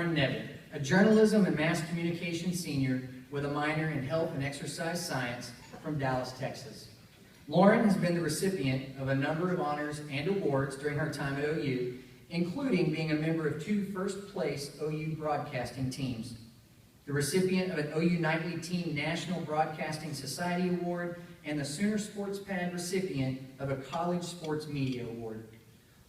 Lauren Nevitt, a journalism and mass communication senior with a minor in health and exercise science from Dallas, Texas. Lauren has been the recipient of a number of honors and awards during her time at OU, including being a member of 2 first-place OU broadcasting teams, the recipient of an OU Nightly Team National Broadcasting Society Award, and the Sooner Sports Pad recipient of a College Sports Media Award.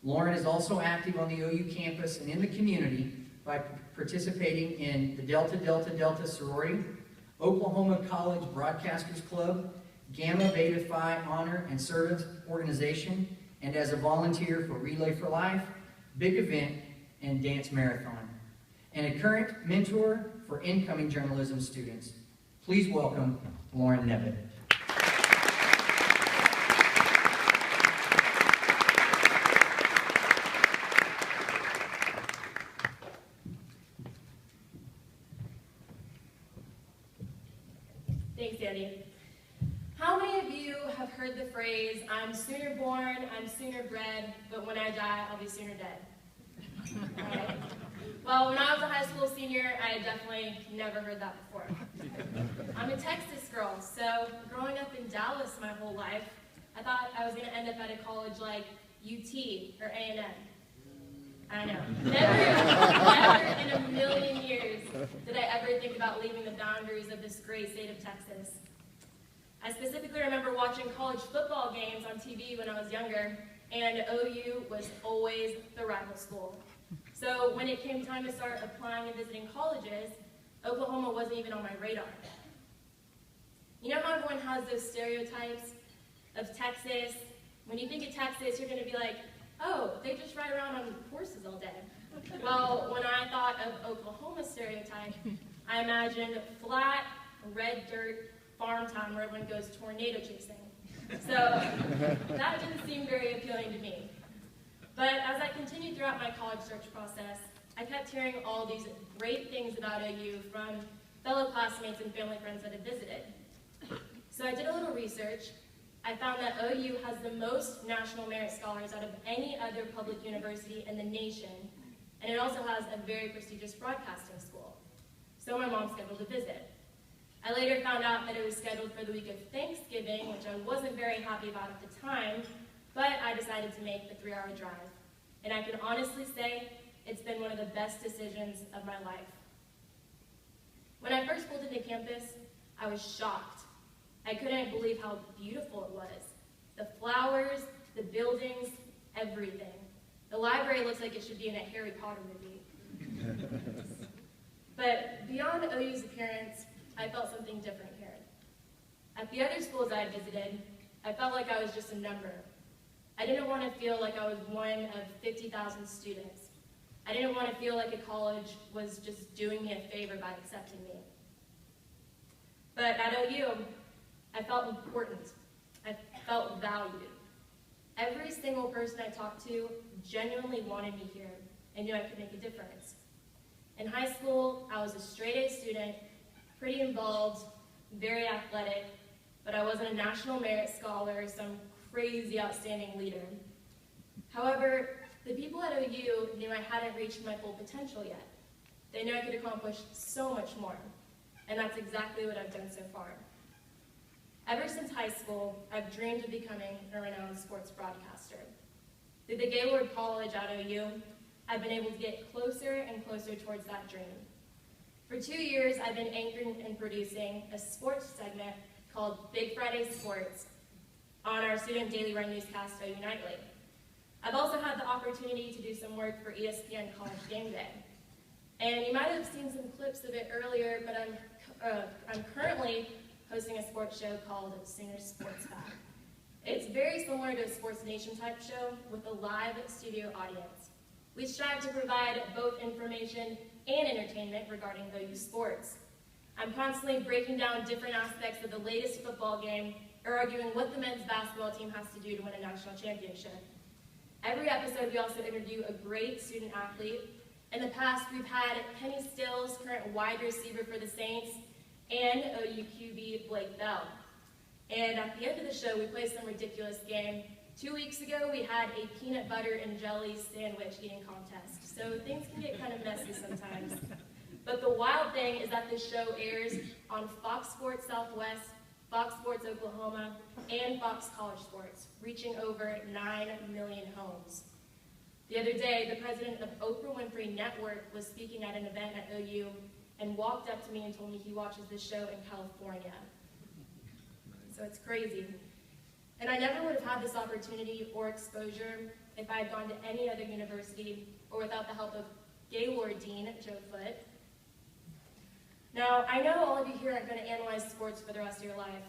Lauren is also active on the OU campus and in the community by participating in the Delta Delta Delta Sorority, Oklahoma College Broadcasters Club, Gamma Beta Phi Honor and Service Organization, and as a volunteer for Relay for Life, Big Event, and Dance Marathon, and a current mentor for incoming journalism students. Please welcome Lauren Nevitt. Thanks, Andy. How many of you have heard the phrase, "I'm sooner born, I'm sooner bred, but when I die, I'll be sooner dead"? Right. Well, when I was a high school senior, I had definitely never heard that before. I'm a Texas girl, so growing up in Dallas my whole life, I thought I was going to end up at a college like UT or A&M. I know. Never in a million years did I ever think about leaving the boundaries of this great state of Texas. I specifically remember watching college football games on TV when I was younger, and OU was always the rival school. So when it came time to start applying and visiting colleges, Oklahoma wasn't even on my radar. You know how everyone has those stereotypes of Texas? When you think of Texas, you're going to be like, oh, they just ride around on horses all day. Well, when I thought of Oklahoma stereotype, I imagined flat, red dirt, farm town where everyone goes tornado chasing. So that didn't seem very appealing to me. But as I continued throughout my college search process, I kept hearing all these great things about OU from fellow classmates and family friends that had visited. So I did a little research. I found that OU has the most national merit scholars out of any other public university in the nation, and it also has a very prestigious broadcasting school. So my mom scheduled a visit. I later found out that it was scheduled for the week of Thanksgiving, which I wasn't very happy about at the time, but I decided to make the 3-hour drive. And I can honestly say it's been one of the best decisions of my life. When I first pulled into campus, I was shocked. I couldn't believe how beautiful it was. The flowers, the buildings, everything. The library looks like it should be in a Harry Potter movie. But beyond OU's appearance, I felt something different here. At the other schools I visited, I felt like I was just a number. I didn't want to feel like I was one of 50,000 students. I didn't want to feel like a college was just doing me a favor by accepting me. But at OU, I felt important. I felt valued. Every single person I talked to genuinely wanted me here and knew I could make a difference. In high school, I was a straight-A student, pretty involved, very athletic, but I wasn't a national merit scholar or some crazy outstanding leader. However, the people at OU knew I hadn't reached my full potential yet. They knew I could accomplish so much more, and that's exactly what I've done so far. Ever since high school, I've dreamed of becoming a renowned sports broadcaster. Through the Gaylord College at OU, I've been able to get closer and closer towards that dream. For 2 years, I've been anchoring and producing a sports segment called Big Friday Sports on our student daily run newscast, OU Nightly. I've also had the opportunity to do some work for ESPN College Game Day. And you might have seen some clips of it earlier, but I'm currently hosting a sports show called Sooner Sports Pad. It's very similar to a Sports Nation type show with a live studio audience. We strive to provide both information and entertainment regarding OU sports. I'm constantly breaking down different aspects of the latest football game or arguing what the men's basketball team has to do to win a national championship. Every episode, we also interview a great student athlete. In the past, we've had Penny Stills, current wide receiver for the Saints, and OU QB Blake Bell. And at the end of the show, we play some ridiculous game. 2 weeks ago, we had a peanut butter and jelly sandwich eating contest. So things can get kind of messy sometimes. But the wild thing is that this show airs on Fox Sports Southwest, Fox Sports Oklahoma, and Fox College Sports, reaching over 9 million homes. The other day, the president of Oprah Winfrey Network was speaking at an event at OU and walked up to me and told me he watches this show in California. So it's crazy. And I never would have had this opportunity or exposure if I had gone to any other university or without the help of Gaylord Dean Joe Foote. Now, I know all of you here aren't going to analyze sports for the rest of your life,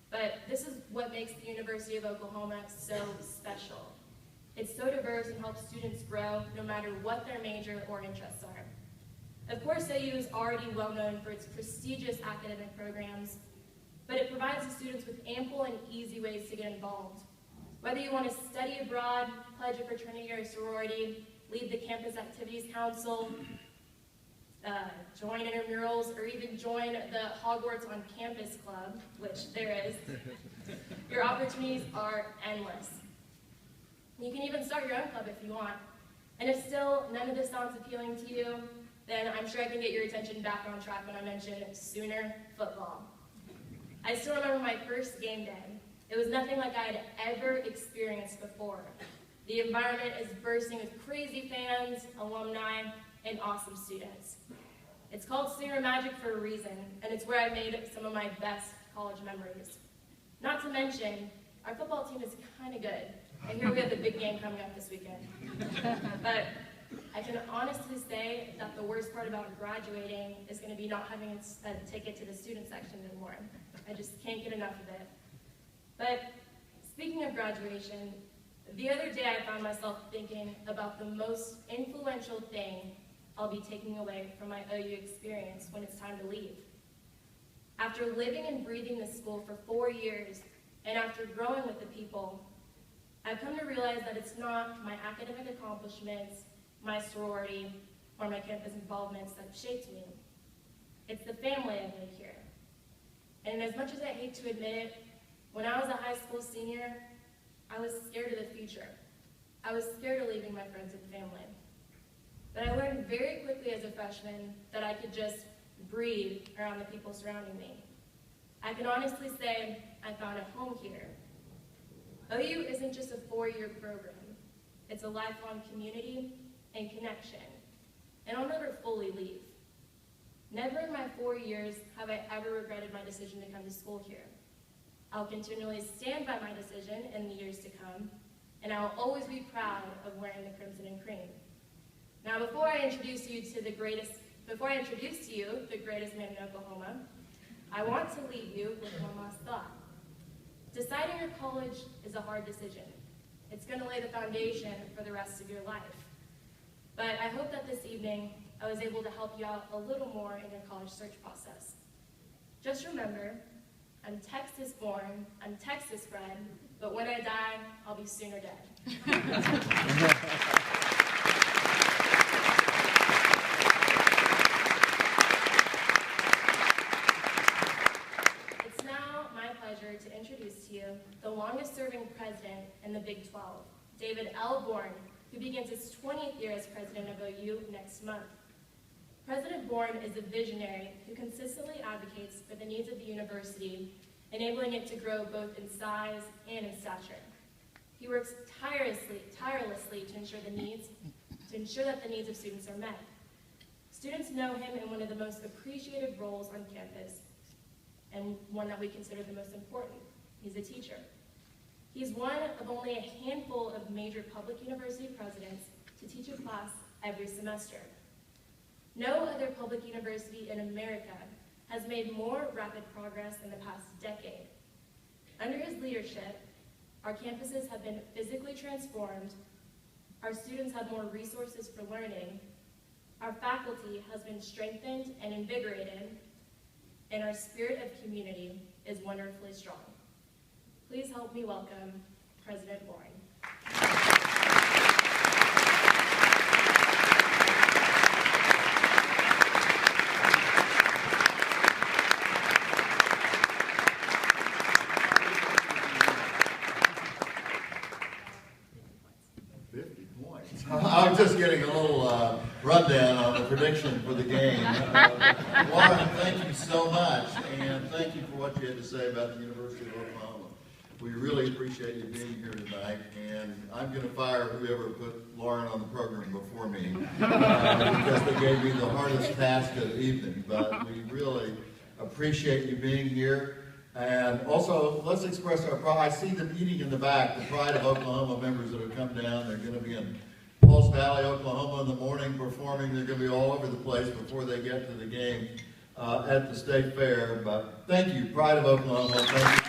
but this is what makes the University of Oklahoma so special. It's so diverse and helps students grow no matter what their major or interests are. Of course, OU is already well known for its prestigious academic programs, but it provides the students with ample and easy ways to get involved. Whether you want to study abroad, pledge a fraternity or sorority, lead the campus activities council, join intramurals, or even join the Hogwarts on Campus Club, which there is, your opportunities are endless. You can even start your own club if you want. And if still none of this sounds appealing to you, then I'm sure I can get your attention back on track when I mention Sooner football. I still remember my first game day. It was nothing like I had ever experienced before. The environment is bursting with crazy fans, alumni, and awesome students. It's called Sooner Magic for a reason, and it's where I made some of my best college memories. Not to mention, our football team is kind of good, and here we have the big game coming up this weekend. But I can honestly say that the worst part about graduating is going to be not having a ticket to the student section anymore. I just can't get enough of it. But speaking of graduation, the other day I found myself thinking about the most influential thing I'll be taking away from my OU experience when it's time to leave. After living and breathing this school for 4 years, and after growing with the people, I've come to realize that it's not my academic accomplishments, my sorority, or my campus involvements that have shaped me. It's the family I've made here. And as much as I hate to admit it, when I was a high school senior, I was scared of the future. I was scared of leaving my friends and family. But I learned very quickly as a freshman that I could just breathe around the people surrounding me. I can honestly say I found a home here. OU isn't just a 4-year program. It's a lifelong community and connection. And I'll never fully leave. Never in my 4 years have I ever regretted my decision to come to school here. I'll continually stand by my decision in the years to come, and I'll always be proud of wearing the crimson and cream. Now, before I introduce you, the greatest man in Oklahoma, I want to leave you with one last thought. Deciding your college is a hard decision. It's going to lay the foundation for the rest of your life. But I hope that this evening I was able to help you out a little more in your college search process. Just remember, I'm Texas born, I'm Texas bred, but when I die, I'll be Sooner dead. To introduce to you the longest-serving president in the Big 12, David L. Bourne, who begins his 20th year as president of OU next month. President Bourne is a visionary who consistently advocates for the needs of the university, enabling it to grow both in size and in stature. He works tirelessly to ensure that the needs of students are met. Students know him in one of the most appreciated roles on campus, and one that we consider the most important. He's a teacher. He's one of only a handful of major public university presidents to teach a class every semester. No other public university in America has made more rapid progress in the past decade. Under his leadership, our campuses have been physically transformed, our students have more resources for learning, our faculty has been strengthened and invigorated, and our spirit of community is wonderfully strong. Please help me welcome President Bourne. I'm just getting a little run rundown on the prediction for the game. Lauren, thank you so much, and thank you for what you had to say about the University of Oklahoma. We really appreciate you being here tonight, and I'm going to fire whoever put Lauren on the program before me because they gave me the hardest task of the evening. But we really appreciate you being here. And also, let's express our pride. I see them eating in the back, the Pride of Oklahoma members that have come down. They're going to be in Pulse Valley, Oklahoma in the morning performing. They're going to be all over the place before they get to the game at the State Fair. But thank you, Pride of Oklahoma. Thank you.